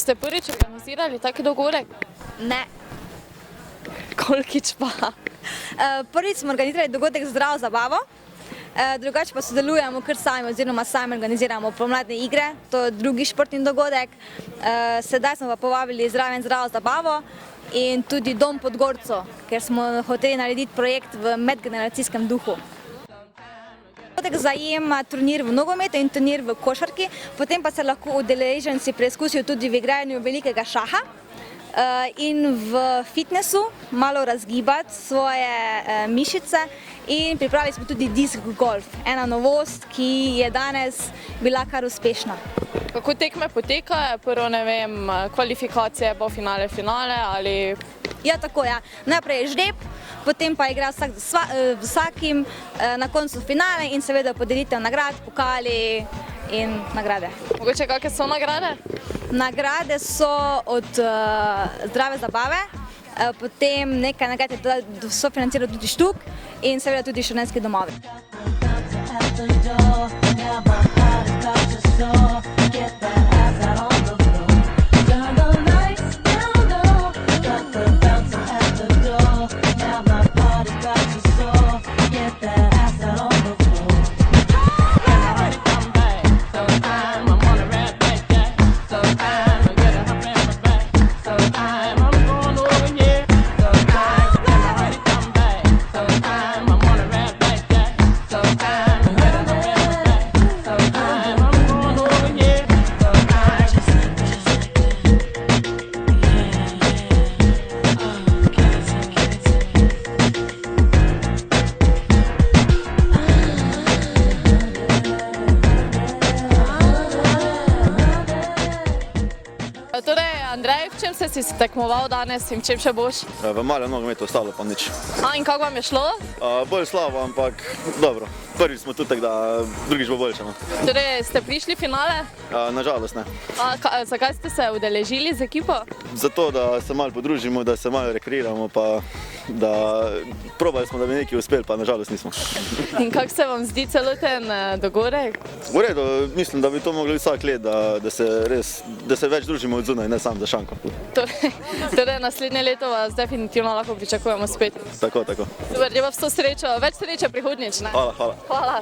Ste prvič organizirali taki dogodek? Ne. Kolkič pa? Prvič smo organizirali dogodek Zdravo zabavo, drugače pa sodelujemo kar sami oziroma sami organiziramo pomladne igre, to je drugi športni dogodek. Sedaj smo pa povabili zraven Zdravo zabavo in tudi Dom Podgorco, ker smo hoteli narediti projekt v medgeneracijskem duhu. Dogodek zajema turnir v nogometu in turnir v košarki, potem pa se lahko udeleženci preizkusijo tudi v igranju velikega šaha in v fitnessu malo razgibati svoje mišice in pripravili smo tudi disk golf, ena novost, ki je danes bila kar uspešna. Kako tekme potekajo? Prvo, ne vem, kvalifikacije, polfinale, finale ali... Ja, tako ja. Najprej je žreb, potem pa igra vsak z vsakim, na koncu finale in seveda podelitev nagrad, pokali in nagrade. Mogoče kakšne so nagrade? Nagrade so od Zdrave zabave, potem nekaj nagrad je sofinanciral tudi Štuk in seveda tudi študentski domovi. Torej, Andrej, v čem ste si tekmoval danes in v čem še boš? V malem nogometu, ostalo pa nič. In kako vam je šlo? Bolj slabo, ampak dobro. Prvič smo tudi, da drugič bo boljše. Torej, ste prišli v finale? Nažalost ne. Zakaj ste se udeležili z ekipo? Zato, da se malo podružimo, da se malo rekreiramo, pa da probali smo, da bi nekaj uspeli, pa nažalost nismo. In kako se vam zdi celoten dogodek? V redu, mislim, da bi to mogli vsak let, da se več družimo od zunaj, ne samo za šanko. Torej, naslednje leto vas definitivno lahko pričakujemo spet. Tako. Super, ljubav, vso srečo, več sreče prihodnjič, ne? Hvala. Hvala.